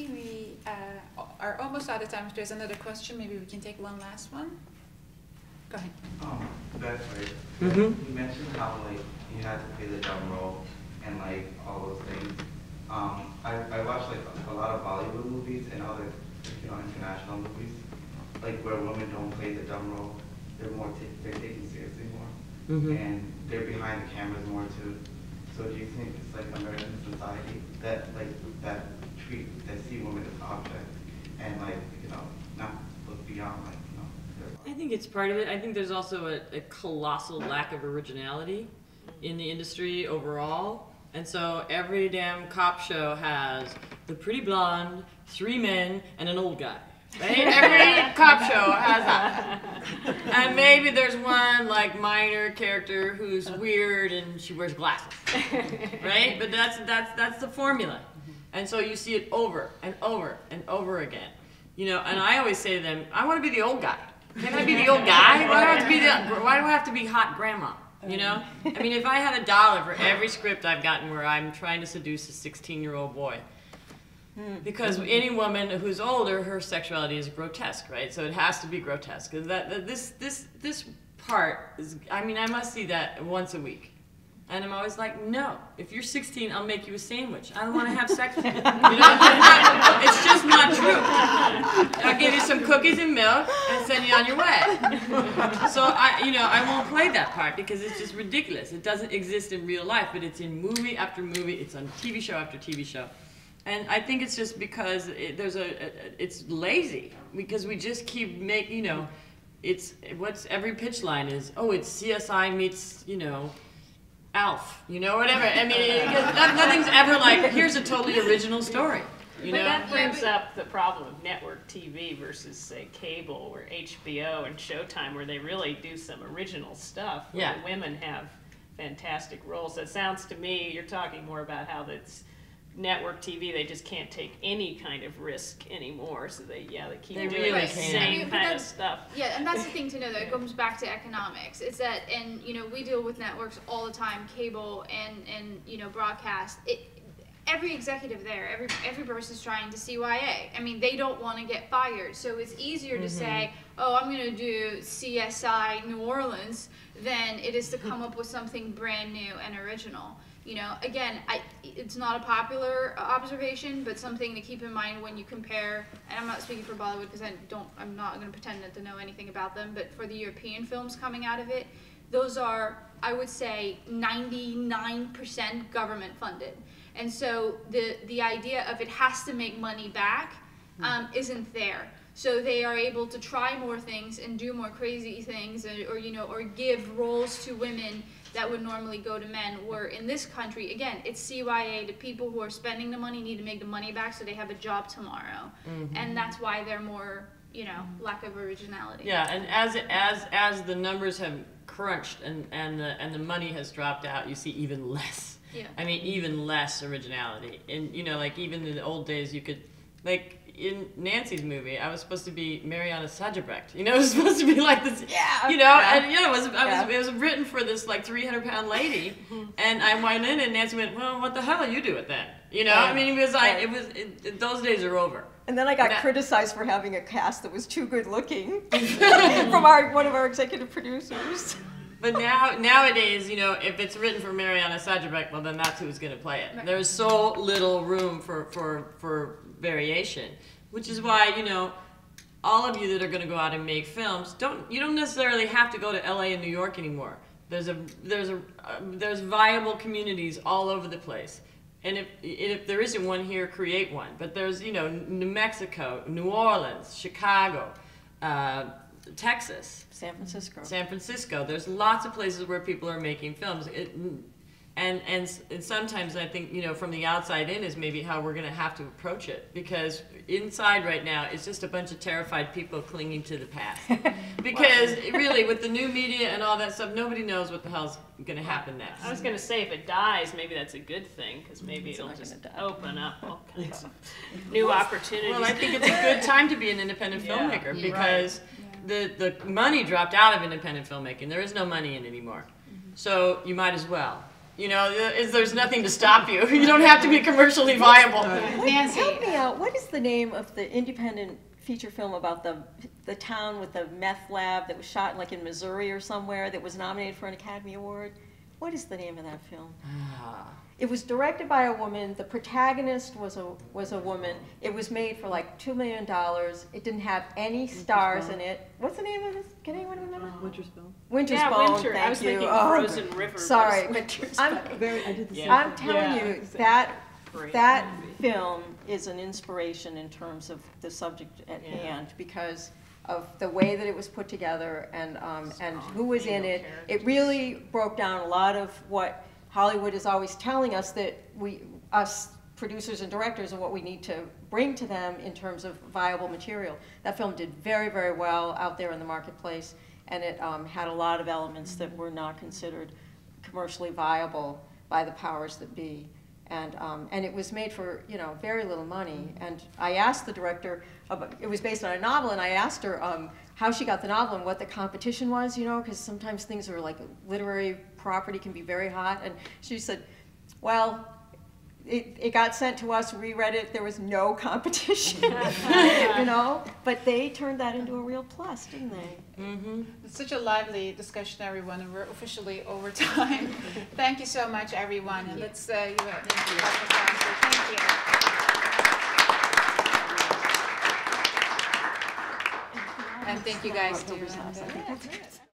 see we are almost out of time. If there's another question, maybe we can take one last one. Go ahead. That's right. You mentioned how like you had to play the drum roll and like all those things. I watched like a lot of Bollywood movies and other international movies, like where women don't play the drum roll. They're taken seriously more, and they're behind the cameras more too. So do you think it's like American society that see women as objects and like not look beyond like I think it's part of it. I think there's also a colossal lack of originality in the industry overall. And so every damn cop show has the pretty blonde, 3 men, and an old guy. Right? Every cop show has that. And maybe there's one like minor character who's weird and she wears glasses. Right? But that's the formula. And so you see it over and over and over again. And I always say to them, I want to be the old guy. Can I be the old guy? Why do I have to be hot grandma? I mean, if I had $1 for every script I've gotten where I'm trying to seduce a 16-year-old boy, because any woman who's older, her sexuality is grotesque, right? So it has to be grotesque. This part is, I mean, I must see that once a week. And I'm always like, no, if you're 16, I'll make you a sandwich. I don't want to have sex with you. It's just not true. I'll give you some cookies and milk and send you on your way. So I won't play that part because it's just ridiculous. It doesn't exist in real life, but it's in movie after movie. It's on TV show after TV show. And I think it's just because it's lazy, because we just keep making, every pitch line is, oh, it's CSI meets, Alf, whatever. I mean, nothing's ever like, here's a totally original story. But that brings up the problem of network TV versus, say, cable or HBO and Showtime, where they really do some original stuff, where the women have fantastic roles. It sounds to me, you're talking more about how that's network TV, they just can't take any kind of risk anymore, so they keep doing the same kind of stuff. Yeah, and that's the thing to know, that it comes back to economics. It's that, and we deal with networks all the time, cable and broadcast. Every executive there, every person's trying to CYA. I mean, they don't want to get fired, so it's easier to say, oh, I'm going to do CSI New Orleans than it is to come up with something brand new and original. Again, it's not a popular observation, but something to keep in mind when you compare, and I'm not speaking for Bollywood because I'm not going to pretend to know anything about them, but for the European films coming out of it, those are, I would say, 99% government funded. And so the idea of it has to make money back isn't there. So they are able to try more things and do more crazy things, or give roles to women that would normally go to men, where in this country, again, it's CYA. The people who are spending the money need to make the money back so they have a job tomorrow. And that's why they're more, lack of originality. Yeah, and as the numbers have crunched and the money has dropped out, you see even less. Yeah. I mean, even less originality. And, like even in the old days, you could, like, in Nancy's movie, I was supposed to be Mariana Sajabrecht. It was supposed to be like this, and it was written for this like 300-pound lady, and I went in and Nancy went, well, what the hell do you do it then? I mean, it was like, those days are over. And then I got criticized for having a cast that was too good looking from one of our executive producers. But nowadays, if it's written for Mariana Sajabrecht, well, then that's who's going to play it. Right. There's so little room for variation, which is why, all of you that are going to go out and make films, you don't necessarily have to go to LA and New York anymore. There's viable communities all over the place. And if there isn't one here, create one. But there's, New Mexico, New Orleans, Chicago, Texas. San Francisco. There's lots of places where people are making films. And sometimes I think, from the outside in is maybe how we're going to have to approach it. Because inside right now, it's just a bunch of terrified people clinging to the past. Because really, with the new media and all that stuff, nobody knows what the hell's going to happen next. I was going to say, if it dies, maybe that's a good thing, because maybe it'll just open up all kinds of new opportunities. Well, I think it's a good time to be an independent filmmaker, because the money dropped out of independent filmmaking. There is no money in it anymore. So you might as well. You know, there's nothing to stop you. You don't have to be commercially viable. Nancy. Help me out. What is the name of the independent feature film about the town with the meth lab that was shot like in Missouri or somewhere that was nominated for an Academy Award? What is the name of that film? It was directed by a woman. The protagonist was a woman. It was made for like $2 million. It didn't have any stars in it. What's the name of this? Can anyone remember? Winter's Bone. Winter's Yeah, Bone. Winter. Thank I was you. thinking Oh, Frozen River. but sorry, it's but Winter's I'm Bone. I did the same. I'm telling Yeah, you exactly. Great that movie. film is an inspiration in terms of the subject at hand because of the way that it was put together and who was in it. It really broke down a lot of what Hollywood is always telling us that us producers and directors, and what we need to bring to them in terms of viable material. That film did very, very well out there in the marketplace, and it had a lot of elements that were not considered commercially viable by the powers that be. And it was made for, you know, very little money. And I asked the director, it was based on a novel, and I asked her how she got the novel and what the competition was, you know, because sometimes things are like literary property can be very hot. And she said, well, it got sent to us, we read it, there was no competition, you know, but they turned that into a real plus, didn't they? Mm-hmm. It's such a lively discussion, everyone, and we're officially over time. Thank you so much, everyone, and let's thank you. And thank you guys too.